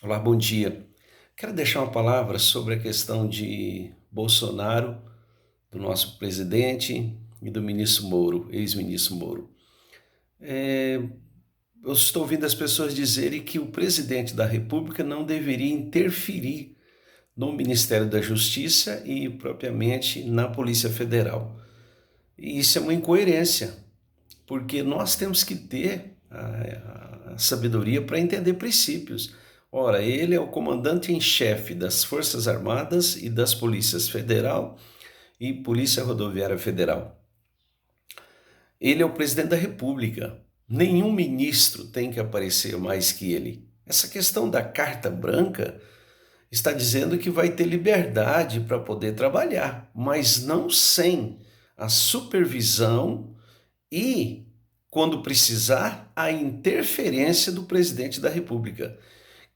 Olá, bom dia. Quero deixar uma palavra sobre a questão de Bolsonaro, do nosso presidente e do ministro Moro, ex-ministro Moro. Eh, eu estou ouvindo as pessoas dizerem que o presidente da República não deveria interferir no Ministério da Justiça e propriamente na Polícia Federal. E isso é uma incoerência, porque nós temos que ter a sabedoria para entender princípios. Ora, ele é o comandante em chefe das Forças Armadas e das Polícias Federal e Polícia Rodoviária Federal. Ele é o presidente da República. Nenhum ministro tem que aparecer mais que ele. Essa questão da carta branca está dizendo que vai ter liberdade para poder trabalhar, mas não sem a supervisão e, quando precisar, a interferência do presidente da República.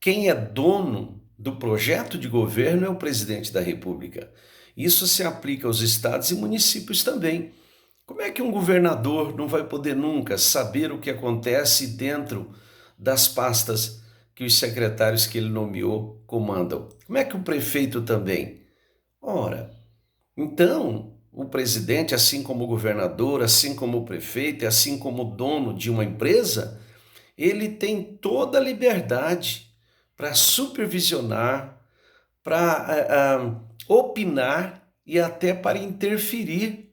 Quem é dono do projeto de governo é o presidente da República. Isso se aplica aos estados e municípios também. Como é que um governador não vai poder nunca saber o que acontece dentro das pastas que os secretários que ele nomeou comandam? Como é que o prefeito também? Ora, então, o presidente, assim como o governador, assim como o prefeito, assim como o dono de uma empresa, ele tem toda a liberdade para supervisionar, para opinar e até para interferir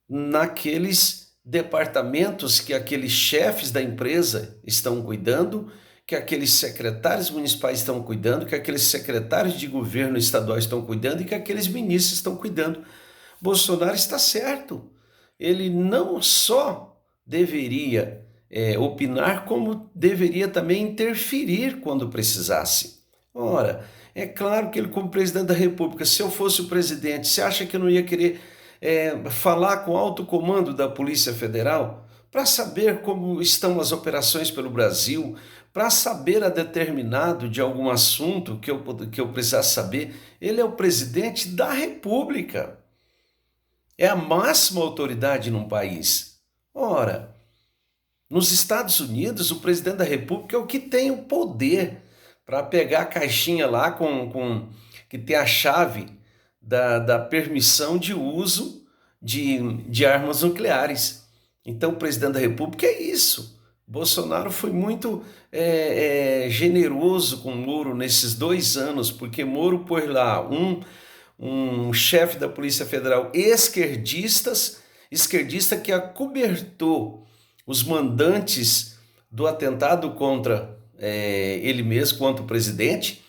naqueles departamentos que aqueles chefes da empresa estão cuidando, que aqueles secretários municipais estão cuidando, que aqueles secretários de governo estadual estão cuidando e que aqueles ministros estão cuidando. Bolsonaro está certo. Ele não só deveria opinar, como deveria também interferir quando precisasse. Ora, é claro que ele, como presidente da República, se eu fosse o presidente, você acha que eu não ia querer falar com o alto comando da Polícia Federal para saber como estão as operações pelo Brasil, para saber a determinado de algum assunto que eu precisasse saber? Ele é o presidente da República. É a máxima autoridade num país. Ora, nos Estados Unidos, o presidente da República é o que tem o poder para pegar a caixinha lá que tem a chave da permissão de uso de armas nucleares. Então, o presidente da República é isso. Bolsonaro foi muito generoso com Moro nesses 2 anos, porque Moro pôs lá um chefe da Polícia Federal esquerdista que acobertou os mandantes do atentado contra ele mesmo, contra o presidente.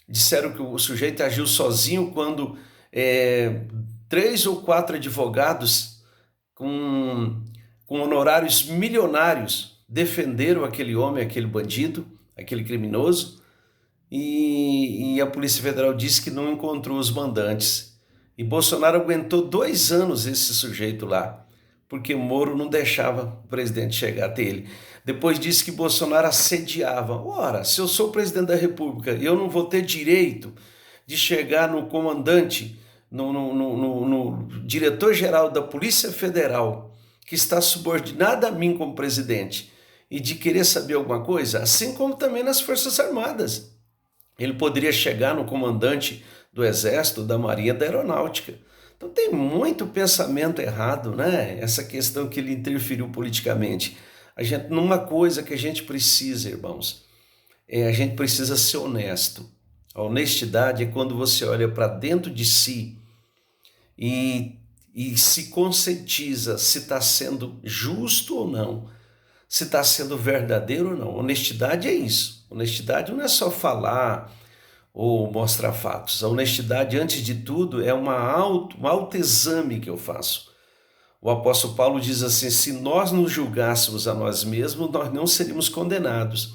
Disseram que o sujeito agiu sozinho quando 3 ou 4 advogados com honorários milionários defenderam aquele homem, aquele bandido, aquele criminoso. E a Polícia Federal disse que não encontrou os mandantes. E Bolsonaro aguentou 2 anos esse sujeito lá, porque Moro não deixava o presidente chegar até ele. Depois disse que Bolsonaro assediava. Ora, se eu sou o presidente da República, eu não vou ter direito de chegar no comandante, no diretor-geral da Polícia Federal, que está subordinado a mim como presidente, e de querer saber alguma coisa, assim como também nas Forças Armadas. Ele poderia chegar no comandante do Exército, da Marinha, da Aeronáutica. Então tem muito pensamento errado, né? Essa questão que ele interferiu politicamente. Numa coisa que a gente precisa, irmãos, a gente precisa ser honesto. A honestidade é quando você olha para dentro de si e, e se conscientiza se está sendo justo ou não, se está sendo verdadeiro ou não. Honestidade é isso. Honestidade não é só falar ou mostrar fatos. A honestidade, antes de tudo, é um autoexame que eu faço. O apóstolo Paulo diz assim: se nós nos julgássemos a nós mesmos, nós não seríamos condenados.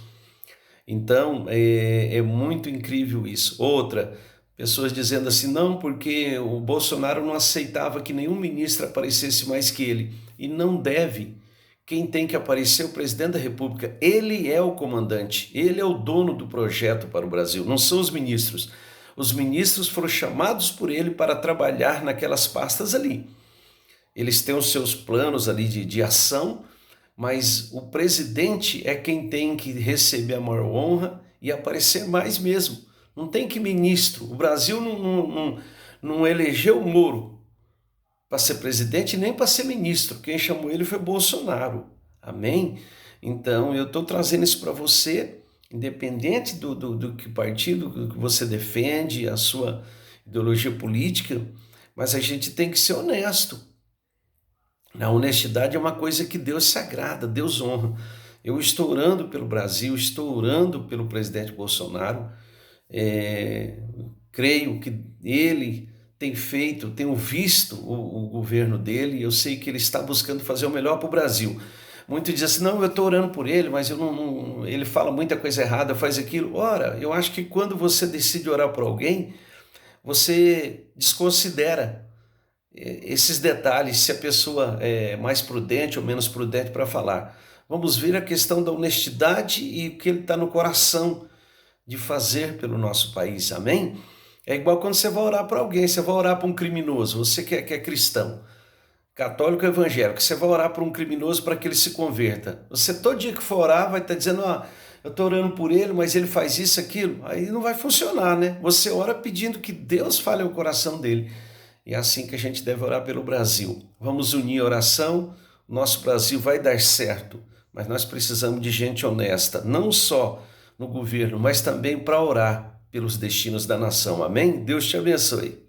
Então, é muito incrível isso. Outra, pessoas dizendo assim, não, porque o Bolsonaro não aceitava que nenhum ministro aparecesse mais que ele. E não deve. Quem tem que aparecer é o presidente da República. Ele é o comandante, ele é o dono do projeto para o Brasil, não são os ministros. Os ministros foram chamados por ele para trabalhar naquelas pastas ali. Eles têm os seus planos ali de ação, mas o presidente é quem tem que receber a maior honra e aparecer mais mesmo. Não tem que ministro. O Brasil não elegeu o Moro para ser presidente nem para ser ministro. Quem chamou ele foi Bolsonaro. Amém? Então eu estou trazendo isso para você, independente do que partido que você defende, a sua ideologia política, mas a gente tem que ser honesto. A honestidade é uma coisa que Deus se agrada, Deus honra. Eu estou orando pelo Brasil, estou orando pelo presidente Bolsonaro. Creio que ele tem feito, tenho visto o governo dele, eu sei que ele está buscando fazer o melhor para o Brasil. Muitos dizem assim, não, eu estou orando por ele, mas eu ele fala muita coisa errada, faz aquilo. Ora, eu acho que quando você decide orar por alguém, você desconsidera esses detalhes, se a pessoa é mais prudente ou menos prudente para falar. Vamos ver a questão da honestidade e o que ele está no coração de fazer pelo nosso país, amém? É igual quando você vai orar para alguém, você vai orar para um criminoso, você que é cristão, católico ou evangélico, você vai orar para um criminoso para que ele se converta. Você todo dia que for orar vai estar dizendo, eu estou orando por ele, mas ele faz isso, aquilo. Aí não vai funcionar, né? Você ora pedindo que Deus fale ao coração dele. E é assim que a gente deve orar pelo Brasil. Vamos unir a oração, nosso Brasil vai dar certo, mas nós precisamos de gente honesta, não só no governo, mas também para orar pelos destinos da nação. Amém? Deus te abençoe.